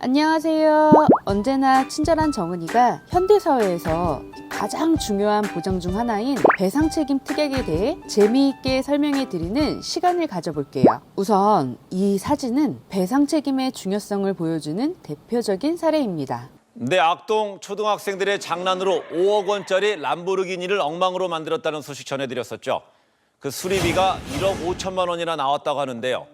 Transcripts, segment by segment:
안녕하세요. 언제나 친절한 정은이가 현대사회에서 가장 중요한 보장 중 하나인 배상책임 특약에 대해 재미있게 설명해 드리는 시간을 가져볼게요. 우선 이 사진은 배상책임의 중요성을 보여주는 대표적인 사례입니다. 네, 악동 초등학생들의 장난으로 5억 원짜리 람보르기니를 엉망으로 만들었다는 소식 전해드렸었죠. 그 수리비가 1억 5천만 원이나 나왔다고 하는데요.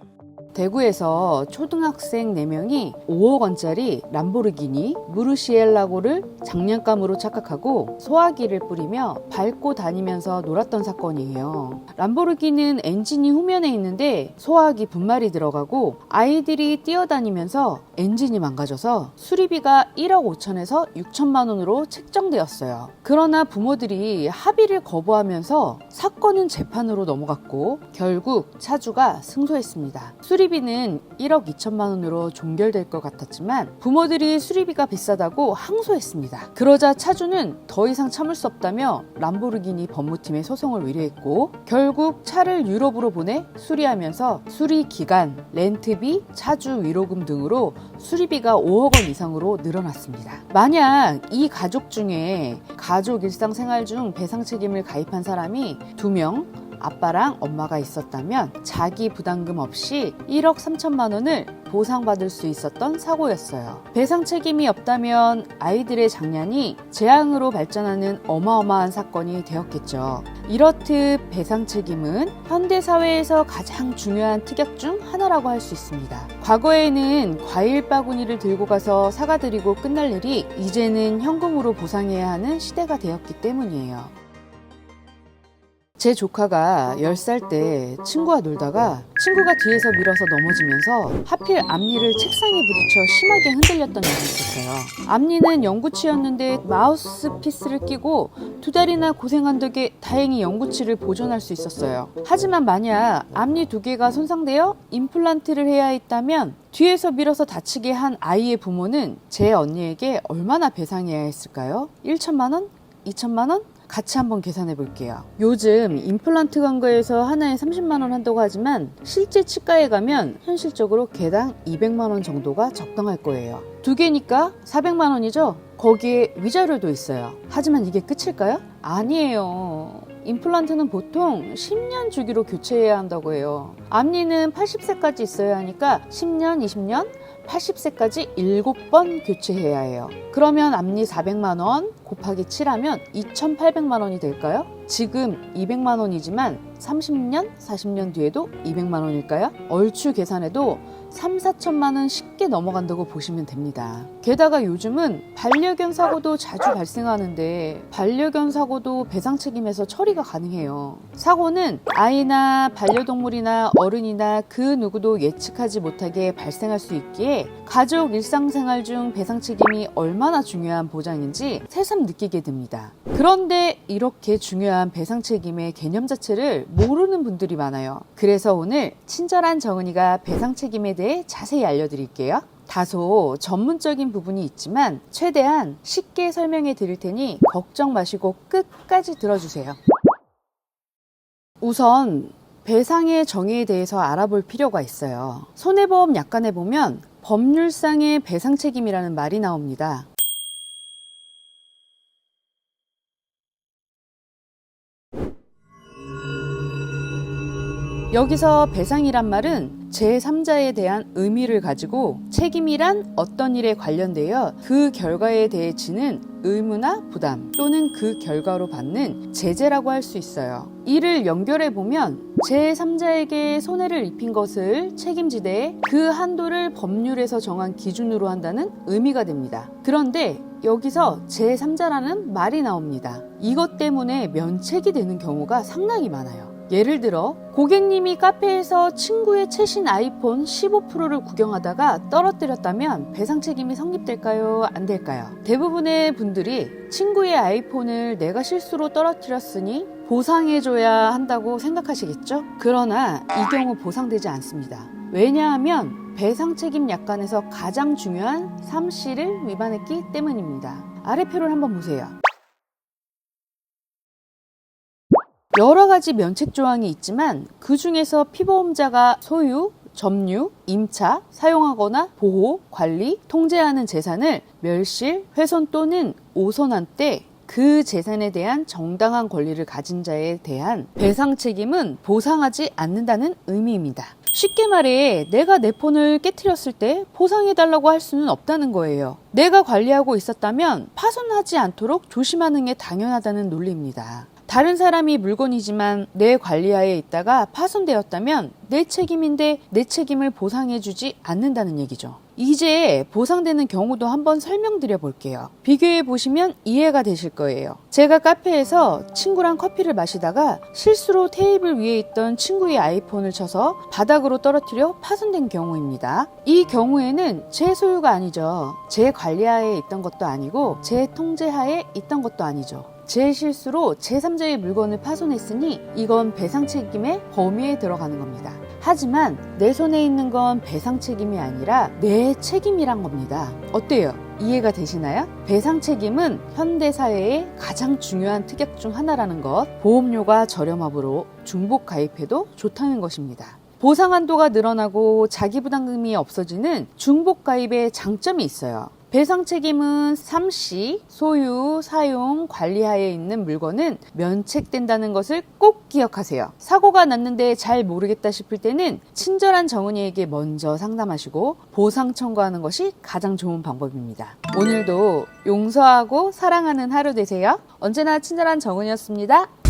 대구에서 초등학생 4명이 5억 원짜리 람보르기니 무르시엘라고를 장난감으로 착각하고 소화기를 뿌리며 밟고 다니면서 놀았던 사건이에요. 람보르기니는 엔진이 후면에 있는데 소화기 분말이 들어가고 아이들이 뛰어다니면서 엔진이 망가져서 수리비가 1억 5천에서 6천만 원으로 책정되었어요. 그러나 부모들이 합의를 거부하면서 사건은 재판으로 넘어갔고 결국 차주가 승소했습니다. 수리비는 1억 2천만 원으로 종결될 것 같았지만 부모들이 수리비가 비싸다고 항소했습니다. 그러자 차주는 더 이상 참을 수 없다며 람보르기니 법무팀에 소송을 의뢰했고 결국 차를 유럽으로 보내 수리하면서 수리 기간, 렌트비, 차주 위로금 등으로 수리비가 5억 원 이상으로 늘어났습니다. 만약 이 가족 중에 가족 일상생활 중 배상 책임을 가입한 사람이 2명, 아빠랑 엄마가 있었다면 자기 부담금 없이 1억 3천만 원을 보상받을 수 있었던 사고였어요. 배상 책임이 없다면 아이들의 장난이 재앙으로 발전하는 어마어마한 사건이 되었겠죠. 이렇듯 배상 책임은 현대사회에서 가장 중요한 특약 중 하나라고 할 수 있습니다. 과거에는 과일 바구니를 들고 가서 사과드리고 끝날 일이 이제는 현금으로 보상해야 하는 시대가 되었기 때문이에요. 제 조카가 10살 때 친구와 놀다가 친구가 뒤에서 밀어서 넘어지면서 하필 앞니를 책상에 부딪혀 심하게 흔들렸던 일이 있었어요. 앞니는 영구치였는데 마우스피스를 끼고 2달이나 고생한 덕에 다행히 영구치를 보존할 수 있었어요. 하지만 만약 앞니 2개가 손상되어 임플란트를 해야 했다면 뒤에서 밀어서 다치게 한 아이의 부모는 제 언니에게 얼마나 배상해야 했을까요? 1천만 원? 2천만 원? 같이 한번 계산해 볼게요. 요즘 임플란트 광고에서 하나에 30만 원 한다고 하지만 실제 치과에 가면 현실적으로 개당 200만 원 정도가 적당할 거예요. 2개니까 400만 원이죠? 거기에 위자료도 있어요. 하지만 이게 끝일까요? 아니에요. 임플란트는 보통 10년 주기로 교체해야 한다고 해요. 앞니는 80세까지 있어야 하니까 10년, 20년, 80세까지 7번 교체해야 해요. 그러면 앞니 400만 원 곱하기 7하면 2,800만 원이 될까요? 지금 200만 원이지만 30년, 40년 뒤에도 200만 원일까요? 얼추 계산해도 3, 4천만 원 쉽게 넘어간다고 보시면 됩니다. 게다가 요즘은 반려견 사고도 자주 발생하는데 반려견 사고도 배상 책임에서 처리가 가능해요. 사고는 아이나 반려동물이나 어른이나 그 누구도 예측하지 못하게 발생할 수 있기에 가족 일상생활 중 배상 책임이 얼마나 중요한 보장인지 새삼 느끼게 됩니다. 그런데 이렇게 중요한 배상 책임의 개념 자체를 모르는 분들이 많아요. 그래서 오늘 친절한 정은이가 배상 책임에 대해 자세히 알려드릴게요. 다소 전문적인 부분이 있지만 최대한 쉽게 설명해 드릴 테니 걱정 마시고 끝까지 들어주세요. 우선 배상의 정의에 대해서 알아볼 필요가 있어요. 손해보험 약관에 보면 법률상의 배상 책임이라는 말이 나옵니다. 여기서 배상이란 말은 제3자에 대한 의미를 가지고 책임이란 어떤 일에 관련되어 그 결과에 대해 지는 의무나 부담 또는 그 결과로 받는 제재라고 할 수 있어요. 이를 연결해 보면 제3자에게 손해를 입힌 것을 책임지되 그 한도를 법률에서 정한 기준으로 한다는 의미가 됩니다. 그런데 여기서 제3자라는 말이 나옵니다. 이것 때문에 면책이 되는 경우가 상당히 많아요. 예를 들어 고객님이 카페에서 친구의 최신 아이폰 15 프로를 구경하다가 떨어뜨렸다면 배상 책임이 성립될까요? 안 될까요? 대부분의 분들이 친구의 아이폰을 내가 실수로 떨어뜨렸으니 보상해줘야 한다고 생각하시겠죠? 그러나 이 경우 보상되지 않습니다. 왜냐하면 배상 책임 약관에서 가장 중요한 3C를 위반했기 때문입니다. 아래표를 한번 보세요. 여러 가지 면책 조항이 있지만 그 중에서 피보험자가 소유, 점유, 임차, 사용하거나 보호, 관리, 통제하는 재산을 멸실, 훼손 또는 오손한 때 그 재산에 대한 정당한 권리를 가진 자에 대한 배상 책임은 보상하지 않는다는 의미입니다. 쉽게 말해 내가 내 폰을 깨트렸을 때 보상해달라고 할 수는 없다는 거예요. 내가 관리하고 있었다면 파손하지 않도록 조심하는 게 당연하다는 논리입니다. 다른 사람이 물건이지만 내 관리하에 있다가 파손되었다면 내 책임인데 내 책임을 보상해주지 않는다는 얘기죠. 이제 보상되는 경우도 한번 설명드려 볼게요. 비교해 보시면 이해가 되실 거예요. 제가 카페에서 친구랑 커피를 마시다가 실수로 테이블 위에 있던 친구의 아이폰을 쳐서 바닥으로 떨어뜨려 파손된 경우입니다. 이 경우에는 제 소유가 아니죠. 제 관리하에 있던 것도 아니고 제 통제하에 있던 것도 아니죠. 제 실수로 제3자의 물건을 파손했으니 이건 배상 책임의 범위에 들어가는 겁니다. 하지만 내 손에 있는 건 배상 책임이 아니라 내 책임이란 겁니다. 어때요? 이해가 되시나요? 배상 책임은 현대사회의 가장 중요한 특약 중 하나라는 것, 보험료가 저렴하므로 중복 가입해도 좋다는 것입니다. 보상 한도가 늘어나고 자기부담금이 없어지는 중복 가입의 장점이 있어요. 배상 책임은 삼시, 소유, 사용, 관리하에 있는 물건은 면책된다는 것을 꼭 기억하세요. 사고가 났는데 잘 모르겠다 싶을 때는 친절한 정은이에게 먼저 상담하시고 보상 청구하는 것이 가장 좋은 방법입니다. 오늘도 용서하고 사랑하는 하루 되세요. 언제나 친절한 정은이었습니다.